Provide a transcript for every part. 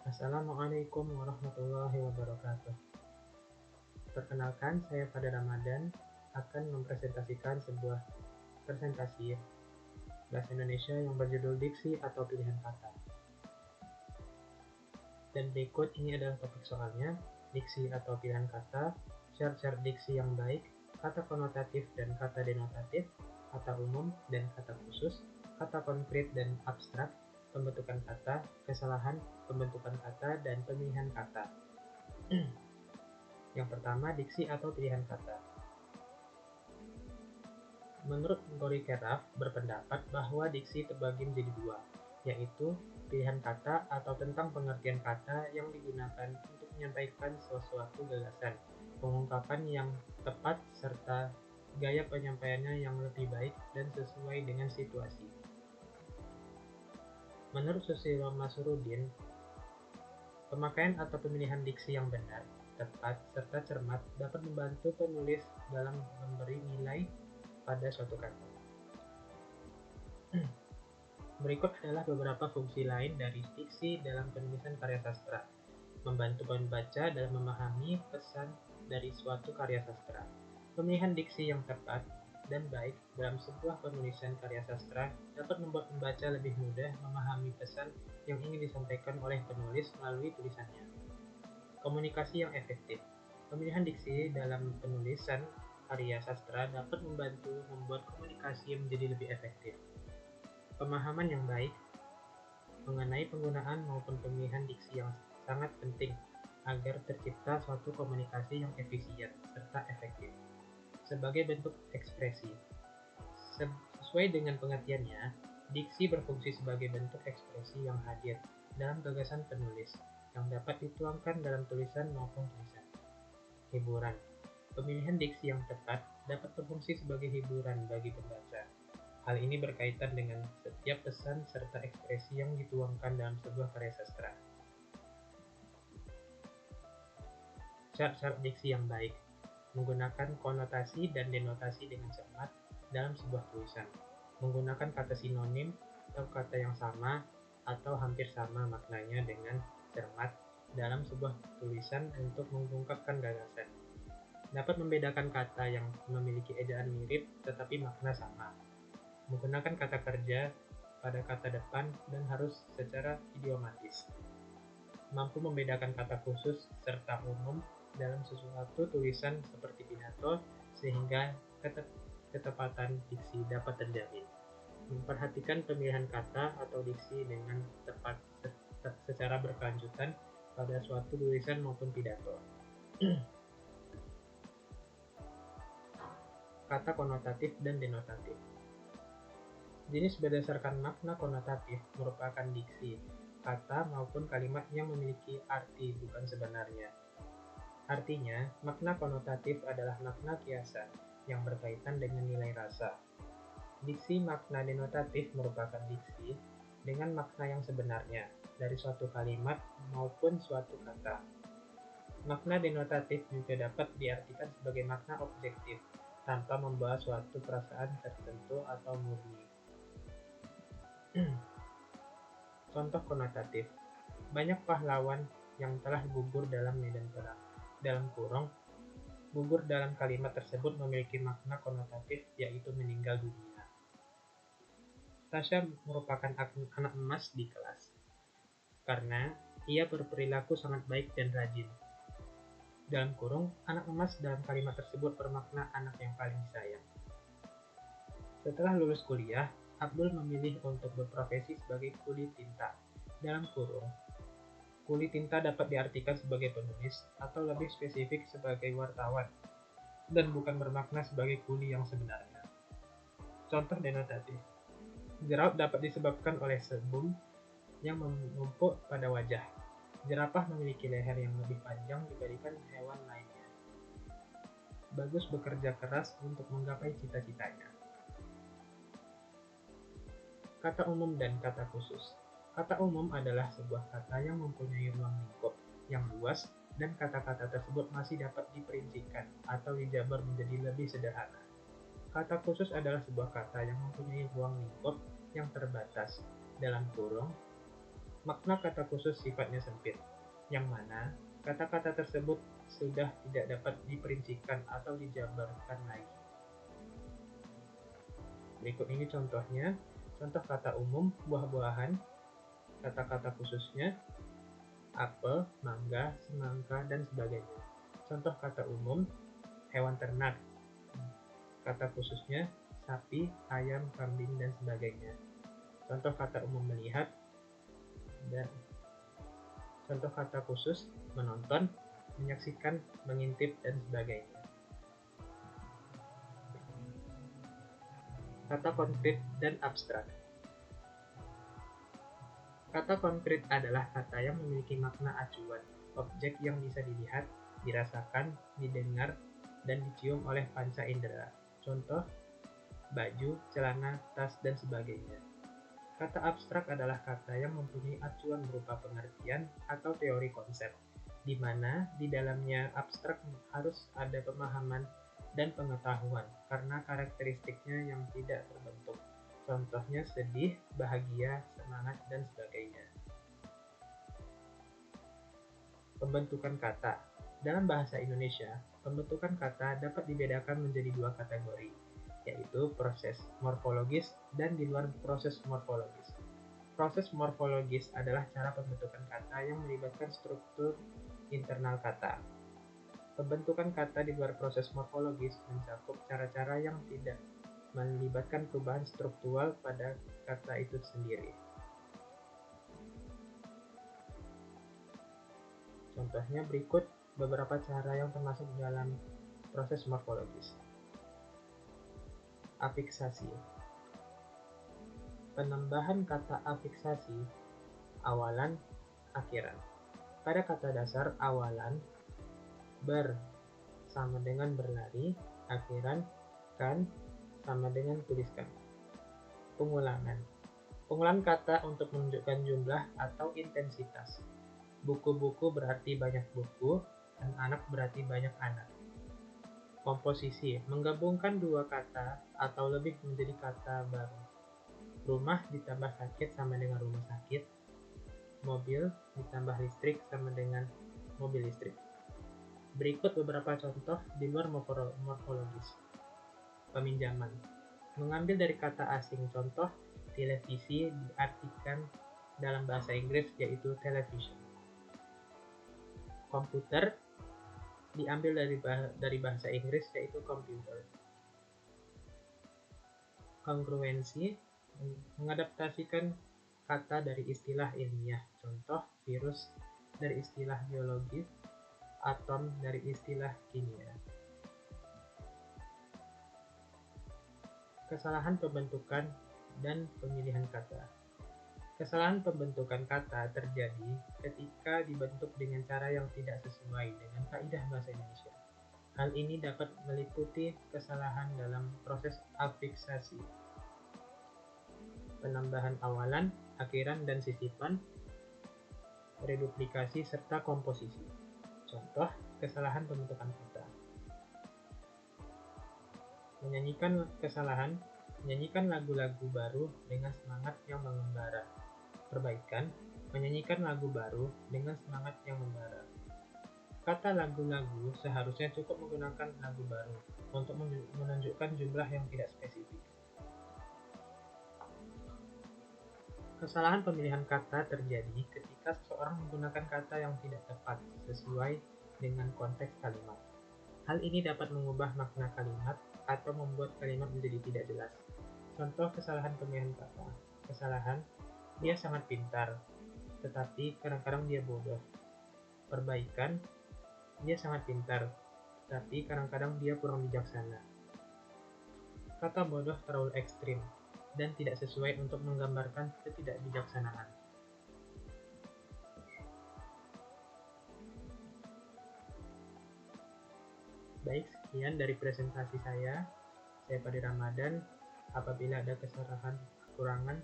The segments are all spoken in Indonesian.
Assalamualaikum warahmatullahi wabarakatuh. Perkenalkan, saya pada Ramadan akan mempresentasikan sebuah presentasi bahasa Indonesia yang berjudul diksi atau pilihan kata. Dan berikut ini adalah topik soalnya, diksi atau pilihan kata, syarat-syarat diksi yang baik, kata konotatif dan kata denotatif, kata umum dan kata khusus, kata konkret dan abstrak, pembentukan kata, kesalahan, pembentukan kata, dan pemilihan kata. Yang pertama, diksi atau pilihan kata. Menurut Gori Keraf berpendapat bahwa diksi terbagi menjadi dua, yaitu pilihan kata atau tentang pengertian kata yang digunakan untuk menyampaikan sesuatu gagasan, pengungkapan yang tepat, serta gaya penyampaiannya yang lebih baik dan sesuai dengan situasi. Menurut Susilo Masrudin, pemakaian atau pemilihan diksi yang benar, tepat, serta cermat dapat membantu penulis dalam memberi nilai pada suatu kata. Berikut adalah beberapa fungsi lain dari diksi dalam penulisan karya sastra. Membantu pembaca dalam memahami pesan dari suatu karya sastra. Pemilihan diksi yang tepat dan baik dalam sebuah penulisan karya sastra dapat membuat pembaca lebih mudah memahami pesan yang ingin disampaikan oleh penulis melalui tulisannya. Komunikasi yang efektif. Pemilihan diksi dalam penulisan karya sastra dapat membantu membuat komunikasi menjadi lebih efektif. Pemahaman yang baik mengenai penggunaan maupun pemilihan diksi yang sangat penting agar tercipta suatu komunikasi yang efisien serta efektif. Sebagai bentuk ekspresi, sesuai dengan pengertiannya, diksi berfungsi sebagai bentuk ekspresi yang hadir dalam gagasan penulis yang dapat dituangkan dalam tulisan maupun tulisan. Hiburan. Pemilihan diksi yang tepat dapat berfungsi sebagai hiburan bagi pembaca. Hal ini berkaitan dengan setiap pesan serta ekspresi yang dituangkan dalam sebuah karya sastra. Syarat-syarat diksi yang baik. Menggunakan konotasi dan denotasi dengan cermat dalam sebuah tulisan. Menggunakan kata sinonim atau kata yang sama atau hampir sama maknanya dengan cermat dalam sebuah tulisan untuk mengungkapkan gagasan. Dapat membedakan kata yang memiliki ejaan mirip tetapi makna sama. Menggunakan kata kerja pada kata depan dan harus secara idiomatis. Mampu membedakan kata khusus serta umum dalam sesuatu tulisan seperti pidato sehingga ketepatan diksi dapat terjamin. Memperhatikan pemilihan kata atau diksi dengan tepat secara berkelanjutan pada suatu tulisan maupun pidato. Kata konotatif dan denotatif. Jenis berdasarkan makna konotatif merupakan diksi, kata maupun kalimat yang memiliki arti bukan sebenarnya. Artinya, makna konotatif adalah makna kiasan yang berkaitan dengan nilai rasa. Diksi makna denotatif merupakan diksi dengan makna yang sebenarnya dari suatu kalimat maupun suatu kata. Makna denotatif juga dapat diartikan sebagai makna objektif tanpa membawa suatu perasaan tertentu atau murni. Contoh konotatif. Banyak pahlawan yang telah gugur dalam medan perang. Dalam kurung, gugur dalam kalimat tersebut memiliki makna konotatif yaitu meninggal dunia. Tasya merupakan anak emas di kelas karena ia berperilaku sangat baik dan rajin. Dalam kurung, anak emas dalam kalimat tersebut bermakna anak yang paling disayang. Setelah lulus kuliah, Abdul memilih untuk berprofesi sebagai kuli tinta. Dalam kurung, kuli tinta dapat diartikan sebagai penulis atau lebih spesifik sebagai wartawan dan bukan bermakna sebagai kuli yang sebenarnya. Contoh denotatif. Jerawat dapat disebabkan oleh sebum yang menumpuk pada wajah. Jerapah memiliki leher yang lebih panjang dibandingkan hewan lainnya. Bagus bekerja keras untuk menggapai cita-citanya. Kata umum dan kata khusus. Kata umum adalah sebuah kata yang mempunyai ruang lingkup yang luas dan kata-kata tersebut masih dapat diperincikan atau dijabar menjadi lebih sederhana. Kata khusus adalah sebuah kata yang mempunyai ruang lingkup yang terbatas, dalam kurung, Makna kata khusus sifatnya sempit, yang mana kata-kata tersebut sudah tidak dapat diperincikan atau dijabarkan lagi. Berikut ini contohnya. Contoh kata umum, buah-buahan. Kata-kata khususnya, apel, mangga, semangka, dan sebagainya. Contoh kata umum, hewan ternak. Kata khususnya, sapi, ayam, kambing, dan sebagainya. Contoh kata umum melihat, dan contoh kata khusus menonton, menyaksikan, mengintip, dan sebagainya. Kata konkret dan abstrak. Kata konkret adalah kata yang memiliki makna acuan, objek yang bisa dilihat, dirasakan, didengar, dan dicium oleh panca indera. Contoh, baju, celana, tas, dan sebagainya. Kata abstrak adalah kata yang mempunyai acuan berupa pengertian atau teori konsep, di mana di dalamnya abstrak harus ada pemahaman dan pengetahuan karena karakteristiknya yang tidak terbentuk. Contohnya sedih, bahagia, semangat, dan sebagainya. Pembentukan kata. Dalam bahasa Indonesia, pembentukan kata dapat dibedakan menjadi dua kategori, yaitu proses morfologis dan di luar proses morfologis. Proses morfologis adalah cara pembentukan kata yang melibatkan struktur internal kata. Pembentukan kata di luar proses morfologis mencakup cara-cara yang tidak melibatkan perubahan struktural pada kata itu sendiri. Contohnya berikut beberapa cara yang termasuk dalam proses morfologis. Afiksasi. Penambahan kata afiksasi, awalan, akhiran. Pada kata dasar awalan, ber sama dengan berlari, akhiran, kan sama dengan tuliskan. Pengulangan. Pengulangan kata untuk menunjukkan jumlah atau intensitas. Buku-buku berarti banyak buku, dan anak berarti banyak anak. Komposisi. Menggabungkan dua kata atau lebih menjadi kata baru. Rumah ditambah sakit sama dengan rumah sakit. Mobil ditambah listrik sama dengan mobil listrik. Berikut beberapa contoh di luar morfologis. Peminjaman. Mengambil dari kata asing, contoh televisi diartikan dalam bahasa Inggris yaitu television. Komputer diambil dari bahasa Inggris yaitu computer. Kongruensi mengadaptasikan kata dari istilah ilmiah, contoh virus dari istilah biologis, atom dari istilah kimia. Kesalahan pembentukan dan pemilihan kata. Kesalahan pembentukan kata terjadi ketika dibentuk dengan cara yang tidak sesuai dengan kaidah bahasa Indonesia. Hal ini dapat meliputi kesalahan dalam proses afiksasi, penambahan awalan, akhiran, dan sisipan, reduplikasi, serta komposisi. Contoh kesalahan pembentukan kata. Menyanyikan lagu-lagu baru dengan semangat yang mengembara. Perbaikan, menyanyikan lagu baru dengan semangat yang membara. Kata lagu-lagu seharusnya cukup menggunakan lagu baru untuk menunjukkan jumlah yang tidak spesifik. Kesalahan pemilihan kata terjadi ketika seseorang menggunakan kata yang tidak tepat sesuai dengan konteks kalimat. Hal ini dapat mengubah makna kalimat atau membuat kalimat menjadi tidak jelas. Contoh kesalahan pemilihan kata. Kesalahan, dia sangat pintar, tetapi kadang-kadang dia bodoh. Perbaikan, dia sangat pintar, tetapi kadang-kadang dia kurang bijaksana. Kata bodoh terlalu ekstrim dan tidak sesuai untuk menggambarkan ketidakbijaksanaan. Baik, sekian dari presentasi saya. Saya Padi Ramadan. Apabila ada kesalahan, kekurangan,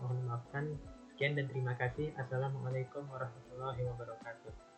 mohon maafkan. Sekian dan terima kasih. Assalamualaikum warahmatullahi wabarakatuh.